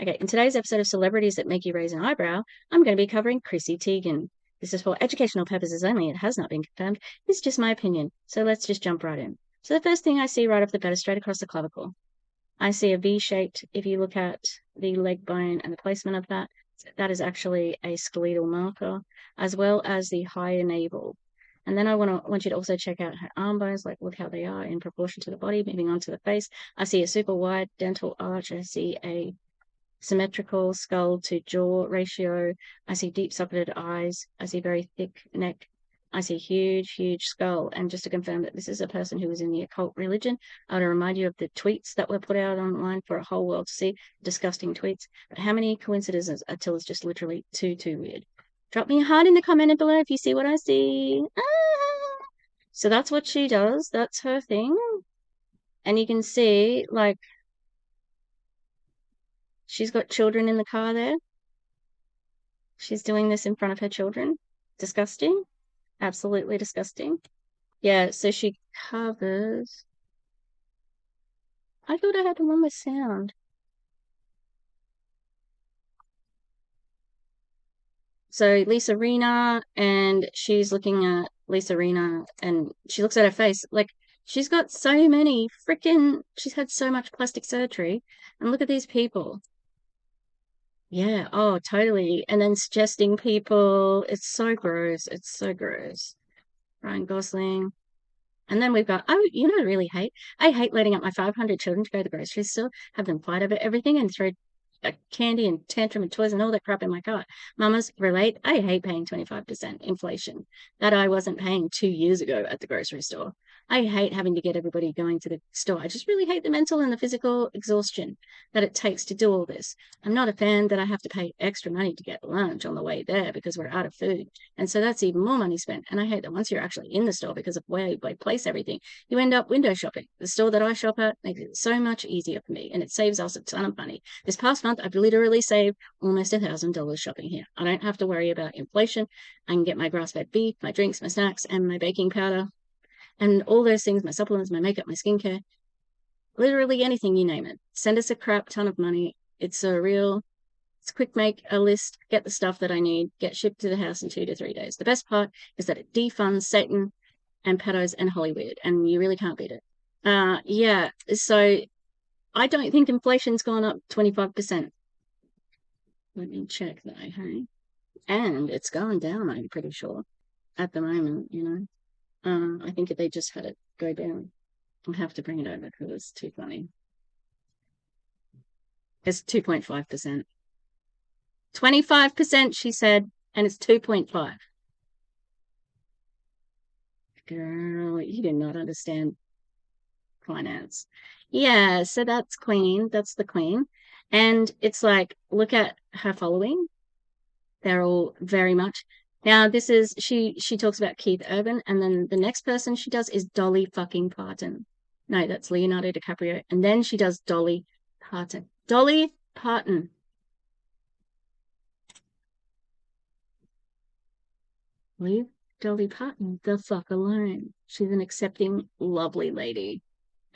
Okay, in today's episode of Celebrities That Make You Raise an Eyebrow, I'm going to be covering Chrissy Tegan. This is for educational purposes only. It has not been confirmed. It's just my opinion. So let's just jump right in. So the first thing I see right off the bat is straight across the clavicle. I see a V-shaped, if you look at the leg bone and the placement of that, that is actually a skeletal marker, as well as the higher navel. And then I want you to also check out her arm bones, like look how they are in proportion to the body. Moving on to the face, I see a super wide dental arch. I see a symmetrical skull to jaw ratio. I see deep socketed eyes. I see very thick neck. I see huge, huge skull. And just to confirm that this is a person who was in the occult religion, I want to remind you of the tweets that were put out online for a whole world to see. Disgusting tweets. But how many coincidences until it's just literally too weird? Drop me a heart in the comment below if you see what I see. So that's what she does. That's her thing. And you can see, like, she's got children in the car there. She's doing this in front of her children. Disgusting. Absolutely disgusting. Yeah, so she covers... I thought I had the one with sound. So Lisa Rinna, and she's looking at Lisa Rinna, and she looks at her face. Like, she's got so many freaking... She's had so much plastic surgery. And look at these people. Yeah, oh, totally. And then suggesting people. It's so gross. It's so gross. Ryan Gosling. And then we've got, I really hate? I hate letting up my 500 children to go to the grocery store, have them fight over everything and throw candy and tantrum and toys and all that crap in my cart. Mamas, relate. I hate paying 25% inflation that I wasn't paying 2 years ago at the grocery store. I hate having to get everybody going to the store. I just really hate the mental and the physical exhaustion that it takes to do all this. I'm not a fan that I have to pay extra money to get lunch on the way there because we're out of food. And so that's even more money spent. And I hate that once you're actually in the store, because of where I place everything, you end up window shopping. The store that I shop at makes it so much easier for me, and it saves us a ton of money. This past month, I've literally saved almost $1,000 shopping here. I don't have to worry about inflation. I can get my grass-fed beef, my drinks, my snacks, and my baking powder, and all those things, my supplements, my makeup, my skincare, literally anything, you name it. Send us a crap ton of money. It's a real It's quick, make a list, get the stuff that I need, get shipped to the house in 2 to 3 days. The best part is that it defunds Satan and pedos and Hollywood, and you really can't beat it. Yeah, so I don't think inflation's gone up 25%. Let me check that, hey? And it's going down, I'm pretty sure, at the moment, I think if they just had it go down. I'll have to bring it over because it's too funny. It's 2.5%. 25%, she said, and it's 2.5. Girl, you do not understand finance. Yeah, so that's Queen. That's the Queen. And it's like, look at her following. They're all very much. Now, this is, she talks about Keith Urban, and then the next person she does is Dolly fucking Parton. No, that's Leonardo DiCaprio. And then she does Dolly Parton. Dolly Parton. Leave Dolly Parton the fuck alone. She's an accepting, lovely lady.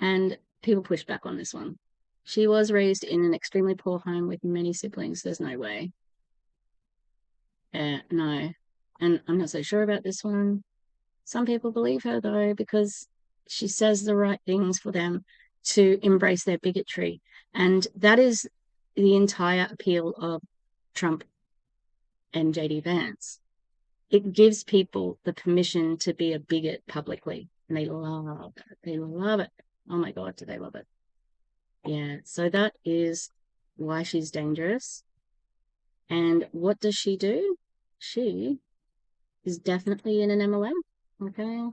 And people push back on this one. She was raised in an extremely poor home with many siblings. There's no way. No. And I'm not so sure about this one. Some people believe her, though, because she says the right things for them to embrace their bigotry. And that is the entire appeal of Trump and JD Vance. It gives people the permission to be a bigot publicly. And they love it. They love it. Oh my God, do they love it? Yeah, so that is why she's dangerous. And what does she do? She is definitely in an MLM. Okay.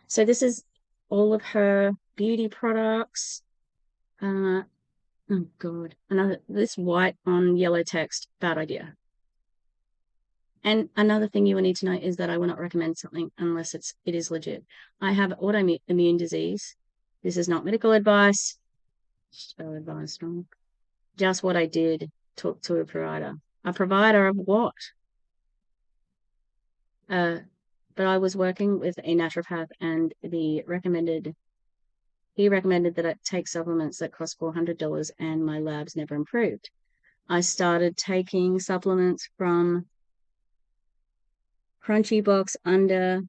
So this is all of her beauty products. Oh God. This white on yellow text, bad idea. And another thing you will need to know is that I will not recommend something unless it is legit. I have autoimmune disease. This is not medical advice. Just what I did, talk to a provider. A provider of what? But I was working with a naturopath, and he recommended that I take supplements that cost $400, and my labs never improved. I started taking supplements from Crunchy Box under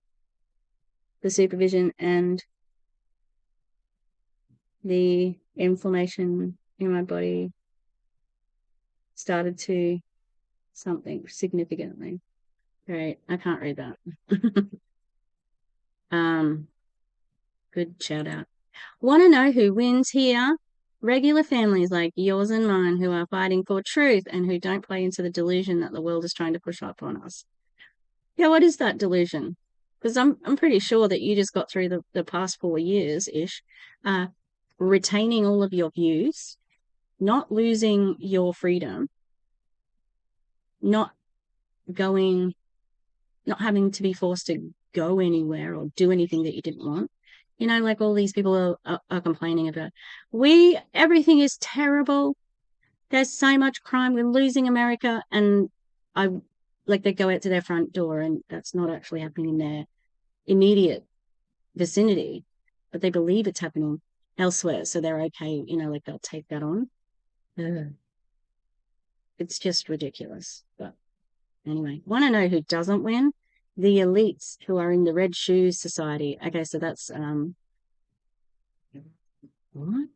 the supervision, and the inflammation in my body started to something significantly. Right, I can't read that. Good shout out. Want to know who wins here? Regular families like yours and mine who are fighting for truth and who don't play into the delusion that the world is trying to push up on us. Yeah, what is that delusion? Because I'm pretty sure that you just got through the past 4 years-ish, retaining all of your views, not losing your freedom, not having to be forced to go anywhere or do anything that you didn't want. Like all these people are complaining about, everything is terrible. There's so much crime. We're losing America. And they go out to their front door, and that's not actually happening in their immediate vicinity, but they believe it's happening elsewhere. So they're okay, they'll take that on. It's just ridiculous. But anyway, want to know who doesn't win? The elites who are in the Red Shoes Society. Okay, so that's what?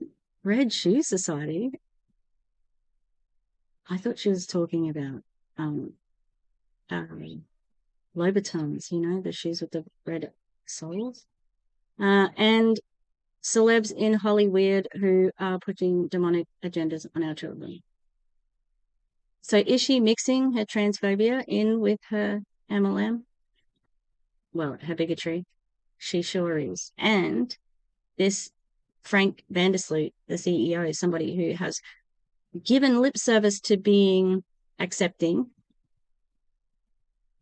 Red Shoe Society? I thought she was talking about Louboutins, the shoes with the red soles. And celebs in Hollywood who are pushing demonic agendas on our children. So is she mixing her transphobia in with her MLM? Well, her bigotry. She sure is. And this Frank Vandersloot, the CEO, is somebody who has given lip service to being accepting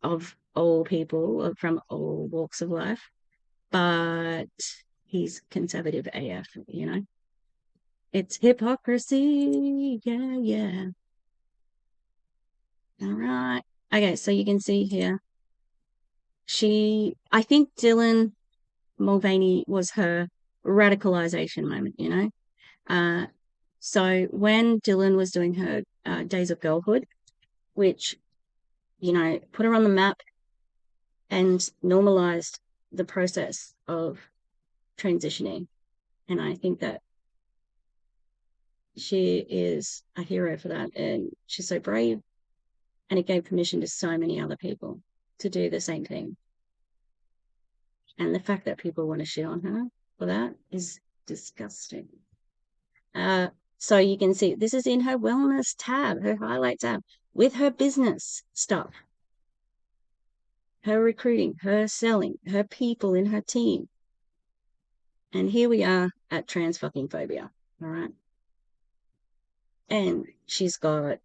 of all people from all walks of life, but he's conservative AF, It's hypocrisy. Yeah. All right. Okay, so you can see here. I think Dylan Mulvaney was her radicalization moment, So when Dylan was doing her Days of Girlhood, which, you know, put her on the map and normalized the process of transitioning. And I think that she is a hero for that. And she's so brave. And it gave permission to so many other people to do the same thing. And the fact that people want to shit on her for that is disgusting. So you can see this is in her wellness tab, her highlight tab, with her business stuff, her recruiting, her selling, her people in her team. And here we are at trans fucking phobia, all right? And she's got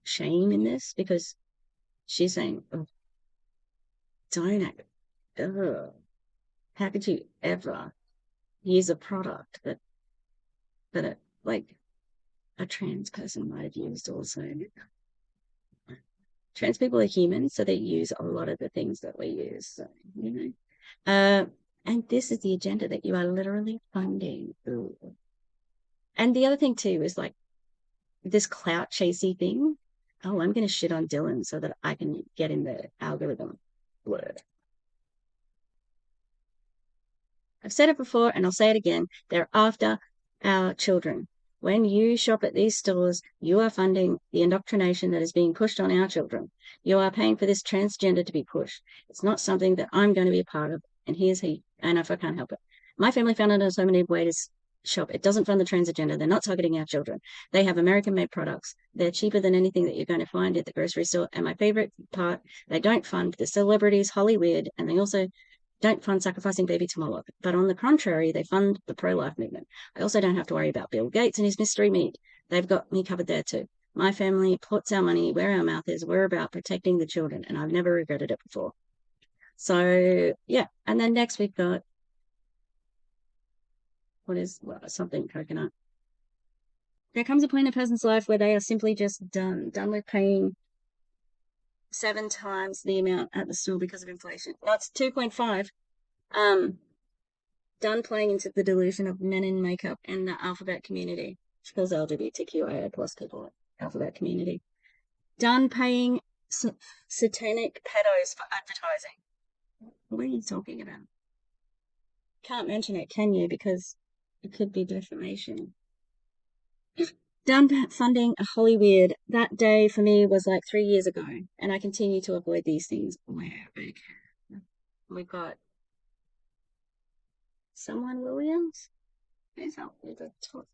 shame in this because she's saying, oh, don't act, how could you ever use a product that like a trans person might have used also? Trans people are human, so they use a lot of the things that we use, so, you know. And this is the agenda that you are literally funding. Ooh. And the other thing too is like this clout chasey thing. Oh, I'm going to shit on Dylan so that I can get in the algorithm. Word. I've said it before and I'll say it again. They're after our children. When you shop at these stores, you are funding the indoctrination that is being pushed on our children. You are paying for this transgender to be pushed. It's not something that I'm going to be a part of. And here's he. And if I can't help it. My family found it in so many ways to shop. It doesn't fund the trans agenda. They're not targeting our children. They have American-made products. They're cheaper than anything that you're going to find at the grocery store. And my favorite part, they don't fund the celebrities, Hollywood, and they also don't fund sacrificing baby to Moloch. But on the contrary, they fund the pro-life movement. I also don't have to worry about Bill Gates and his mystery meat. They've got me covered there too. My family puts our money where our mouth is. We're about protecting the children, and I've never regretted it before. So, yeah. And then next we've got, something coconut. There comes a point in a person's life where they are simply just done with paying 7 times the amount at the store because of inflation. No, it's 2.5. Done playing into the delusion of men in makeup and the alphabet community. She calls LGBTQIA plus people alphabet community. Done paying satanic pedos for advertising. What are you talking about? Can't mention it, can you? Because it could be defamation. Done funding a Hollywood. That day for me was like 3 years ago, and I continue to avoid these things where I can. We've got someone Williams. Who's up with the top?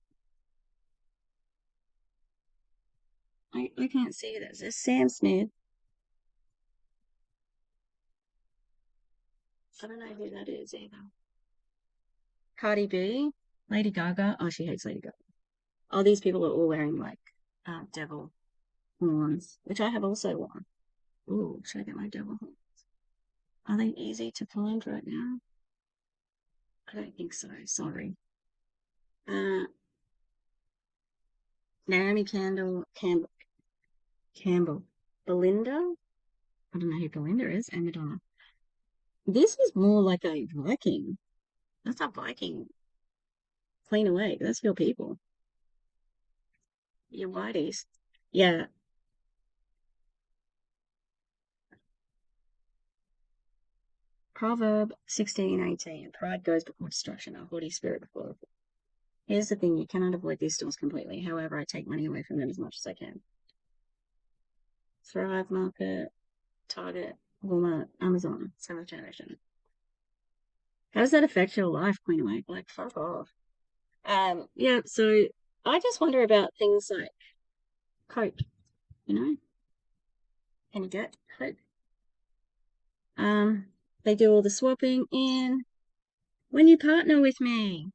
I can't see this. It's Sam Smith. I don't know who that is either. Cardi B, Lady Gaga. Oh, she hates Lady Gaga. Oh, these people are all wearing like devil horns, which I have also worn. Ooh, should I get my devil horns? Are they easy to find right now? I don't think so. Sorry. Naomi Campbell. Belinda? I don't know who Belinda is. And Madonna. This is more like a Viking. That's a Viking. Clean away. That's your people. Your whiteys. Yeah. Proverb 16:18. Pride goes before destruction, a haughty spirit before. Here's the thing, you cannot avoid these stores completely. However, I take money away from them as much as I can. Thrive Market, Target, Walmart, Amazon, seventh generation. How does that affect your life, Queen Awake? Like, fuck off. Yeah, so I just wonder about things like Coke, you know? Can you get Coke? They do all the swapping in when you partner with me.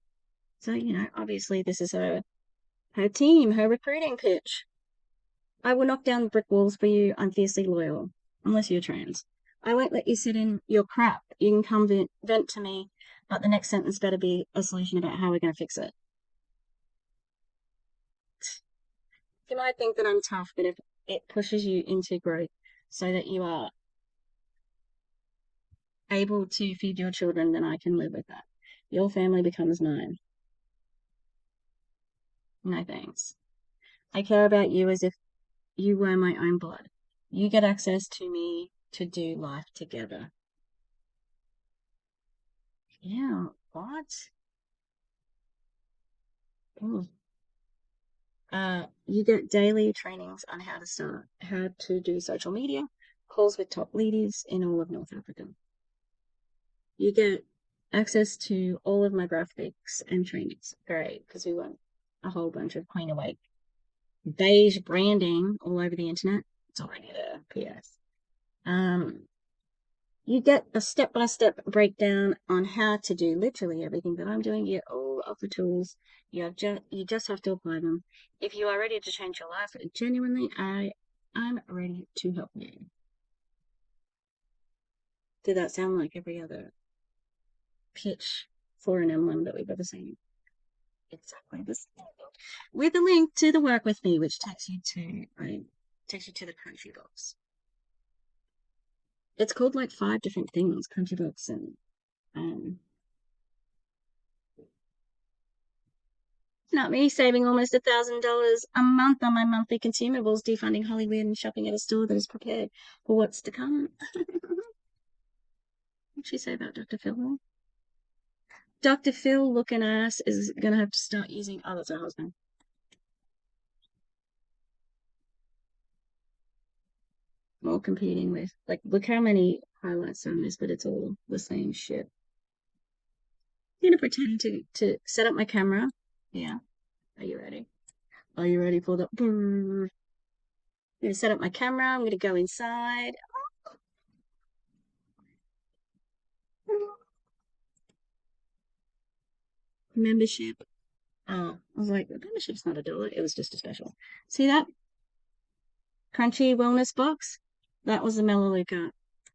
So, you know, obviously this is her team, her recruiting pitch. I will knock down brick walls for you. I'm fiercely loyal, unless you're trans. I won't let you sit in your crap. You can come vent to me, but the next sentence better be a solution about how we're going to fix it. You might think that I'm tough, but if it pushes you into growth so that you are able to feed your children, then I can live with that. Your family becomes mine. No thanks. I care about you as if you were my own blood. You get access to me to do life together. Yeah, what? Ooh. You get daily trainings on how to do social media, calls with top leaders in all of North Africa. You get access to all of my graphics and trainings. Great, because we want a whole bunch of Queen Awake beige branding all over the internet. That's all I need a PS. You get a step-by-step breakdown on how to do literally everything that I'm doing. You get all of the tools. You just have to apply them. If you are ready to change your life, genuinely, I'm ready to help you. Did that sound like every other pitch for an MLM that we've ever seen? Exactly the same. With a link to the work with me, which takes you to the country box. It's called like 5 different things, country box and not me saving almost $1,000 a month on my monthly consumables, defunding Hollywood and shopping at a store that is prepared for what's to come. What'd she say about Dr. Phil? Dr. Phil looking ass is gonna have to start using, oh, that's her husband. All competing with, like, look how many highlights on this, but it's all the same shit. I'm gonna pretend to set up my camera. Yeah. Are you ready? Are you ready for the brrr? I'm gonna set up my camera. I'm gonna go inside. Membership. Oh, I was like, the membership's not $1. It was just a special. See that? Crunchy wellness box? That was the Melaleuca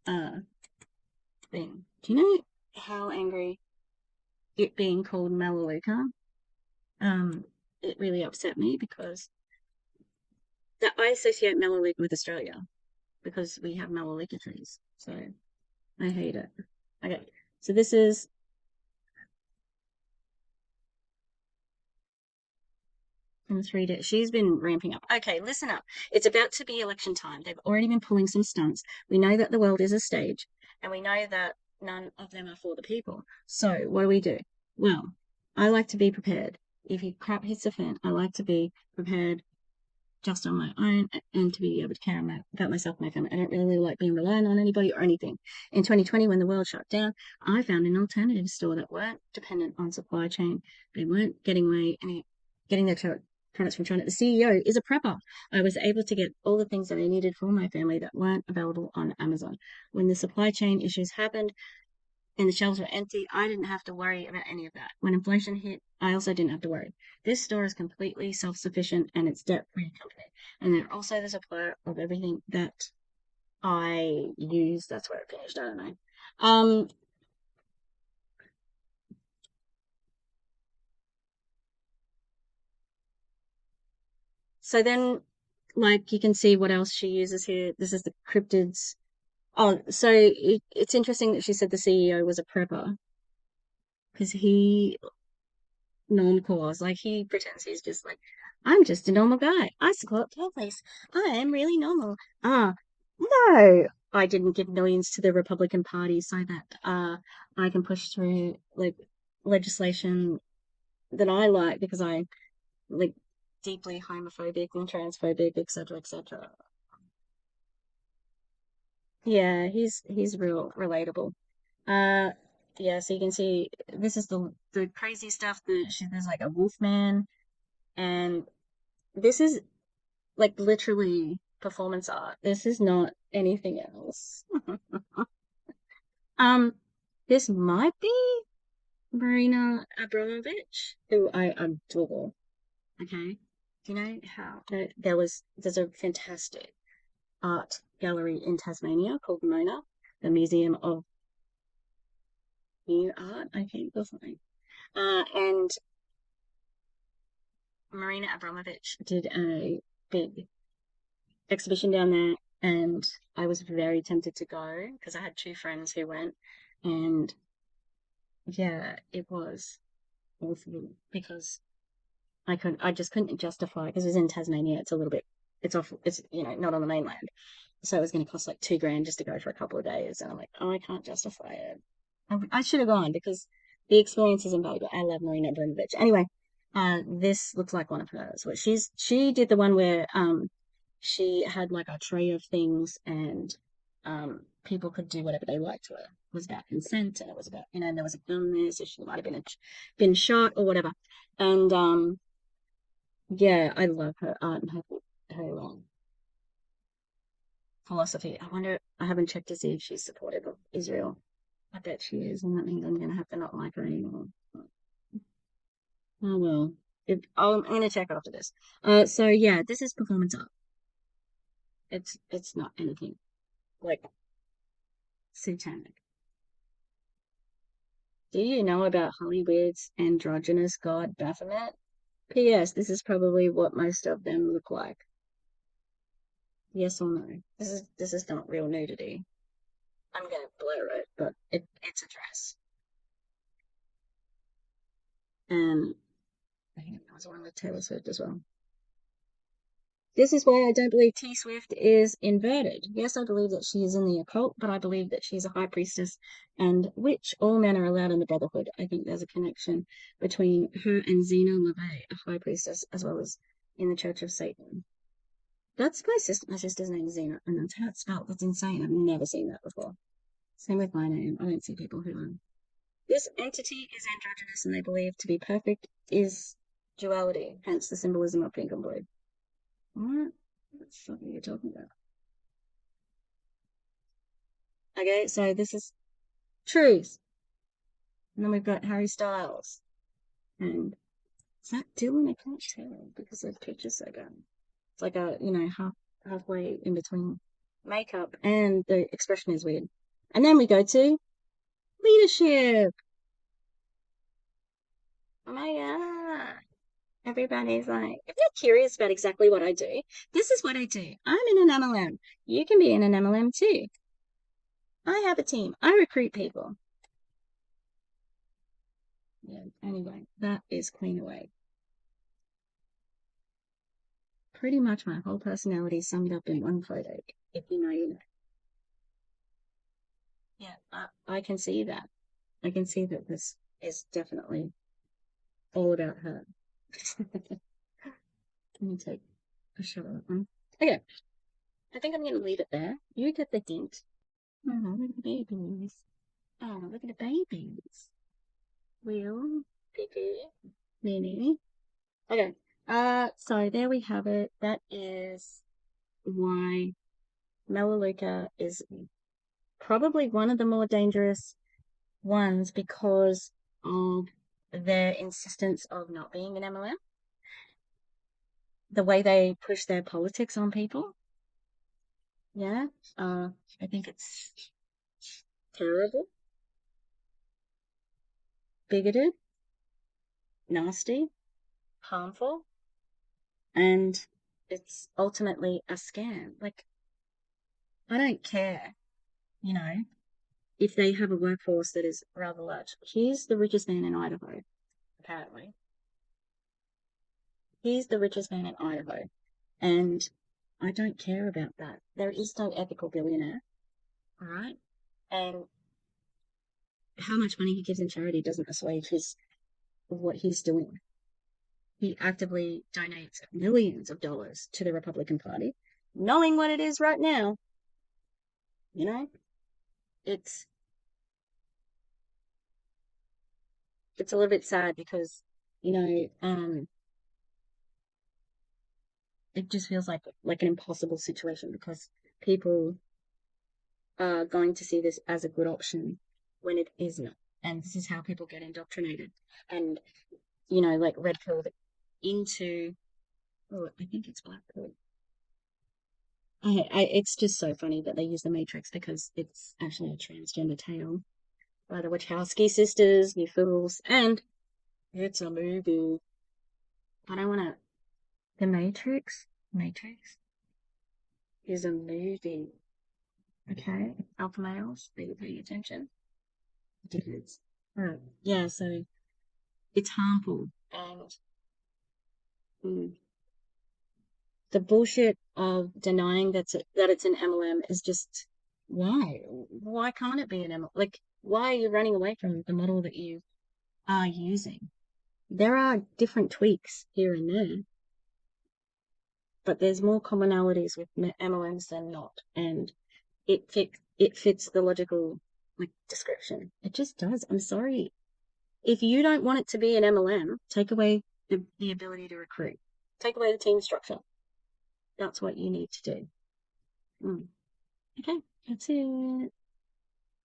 thing. Do you know how angry it being called Melaleuca? It really upset me because that I associate Melaleuca with Australia because we have Melaleuca trees. So I hate it. Okay, so this is in 3 days. She's been ramping up. Okay, listen up. It's about to be election time. They've already been pulling some stunts. We know that the world is a stage, and we know that none of them are for the people. So what do? Well, I like to be prepared. If your crap hits the fan, I like to be prepared just on my own and to be able to care about myself and my family. I don't really like being reliant on anybody or anything. In 2020, when the world shut down, I found an alternative store that weren't dependent on supply chain. They weren't getting their products from China. The CEO is a prepper. I was able to get all the things that I needed for my family that weren't available on Amazon. When the supply chain issues happened and the shelves were empty, I didn't have to worry about any of that. When inflation hit, I also didn't have to worry. This store is completely self-sufficient and it's debt-free company. And they're also the supplier of everything that I use. That's where it finished. I don't know. So then, like, you can see what else she uses here. This is the cryptids. Oh, so it's interesting that she said the CEO was a prepper because he non-cause, like he pretends he's just like, I'm just a normal guy. I support families. I am really normal. No, I didn't give millions to the Republican Party so that I can push through like legislation that I like because I like deeply homophobic and transphobic, etc., etc. Yeah, he's real relatable. Yeah, so you can see this is the crazy stuff. There's like a wolf man, and this is like literally performance art. This is not anything else. This might be Marina Abramovich, who I adore. Okay, do you know how there's a fantastic art gallery in Tasmania called Mona, the Museum of New Art, I think, or something. And Marina Abramovich did a big exhibition down there, and I was very tempted to go because I had 2 friends who went, and yeah, it was awful because I just couldn't justify, because it was in Tasmania. It's a little bit, it's off, it's, not on the mainland. So it was going to cost like $2,000 just to go for a couple of days. And I'm like, oh, I can't justify it. I should have gone because the experience is invaluable. I love Marina Abramovich. Anyway, this looks like one of hers. She did the one where she had like a tray of things, and people could do whatever they liked to her. It was about consent, and it was about, and there was a gun there, so she might have been shot or whatever. And yeah, I love her art and her philosophy. I haven't checked to see if she's supportive of Israel. I bet she is, and that means I'm going to have to not like her anymore. Oh well. I'm going to check after this. So yeah, this is performance art. It's not anything like satanic. Do you know about Hollywood's androgynous god Baphomet? P.S. This is probably what most of them look like. Yes or no? This is not real nudity. I'm gonna blur it, but it's a dress. And I think there was one with Taylor Swift as well. This is why I don't believe T Swift is inverted. Yes, I believe that she is in the occult, but I believe that she's a high priestess and witch. All men are allowed in the Brotherhood. I think there's a connection between her and Xena LaVey, a high priestess, as well as in the Church of Satan. That's my sister. My sister's name is Xena, and that's how it's spelled. That's insane. I've never seen that before. Same with my name. I don't see people who are. This entity is androgynous, and they believe to be perfect is duality, hence the symbolism of pink and blue. What? That's not what you're talking about. Okay, so this is truth. And then we've got Harry Styles. And is that Dylan? I can't tell because the picture's so bad. It's like halfway in between makeup, and the expression is weird. And then we go to leadership. Oh my god. Everybody's like, if you're curious about exactly what I do, this is what I do. I'm in an MLM. You can be in an MLM too. I have a team. I recruit people. Yeah, anyway, that is Queen Away. Pretty much my whole personality summed up in one photo. If you know, you know. Yeah, I can see that. I can see that this is definitely all about her. Let me take a shot of that one. Okay, I think I'm going to leave it there. You get the hint. Oh, look at the babies. Oh, look at the babies. Will, Pipi, Minnie. Okay, so there we have it. That is why Melaleuca is probably one of the more dangerous ones because of their insistence of not being an MLM. The way they push their politics on people. Yeah, I think it's terrible, bigoted, nasty, harmful, and it's ultimately a scam. Like, I don't care, if they have a workforce that is rather large. He's the richest man in Idaho, apparently. He's the richest man in Idaho, and I don't care about that. There is no ethical billionaire, all right? And how much money he gives in charity doesn't assuage what he's doing. He actively donates millions of dollars to the Republican Party, knowing what it is right now. It's a little bit sad because, it just feels like an impossible situation because people are going to see this as a good option when it isn't. And this is how people get indoctrinated and, like red pilled into, I think it's black pill. It's just so funny that they use the Matrix because it's actually a transgender tale by the Wachowski sisters, you fools, and it's a movie. I don't want to. The Matrix is a movie. Okay, alpha males, are you paying attention? Dickheads. Right. Yeah, so it's harmful and The bullshit of denying that it's an MLM is just, why? Why can't it be an MLM? Like, why are you running away from the model that you are using? There are different tweaks here and there, but there's more commonalities with MLMs than not, and it fits the logical description. It just does. I'm sorry. If you don't want it to be an MLM, take away the ability to recruit. Take away the team structure. That's what you need to do. Okay, that's it.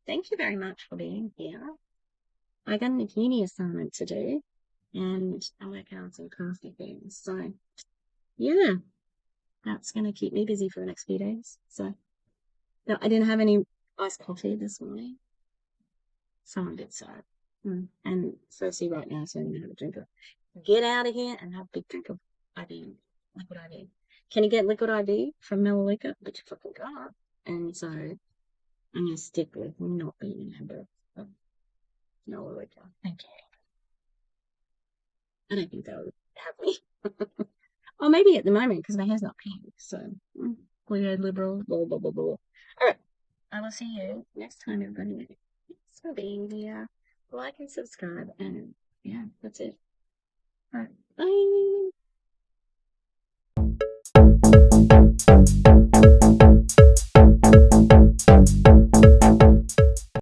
Thank you very much for being here. I got an uni assignment to do, and I'm working on some crafty things. So, yeah, that's going to keep me busy for the next few days. So, no, I didn't have any iced coffee this morning, so I'm a bit sad. And Cersei right now is only have a drink of. Get out of here and have a big drink of IV, liquid IV. Can you get liquid IV from Melaleuca? But you fucking can't. And so I'm going to stick with not being a member of Melaleuca. Thank you. I don't think they'll have me. Or maybe at the moment, because my hair's not pink. So, weird, liberal, blah, blah, blah, blah. All right. I will see you next time, everybody. Thanks for being here. Like and subscribe. And yeah, that's it. All right. Bye.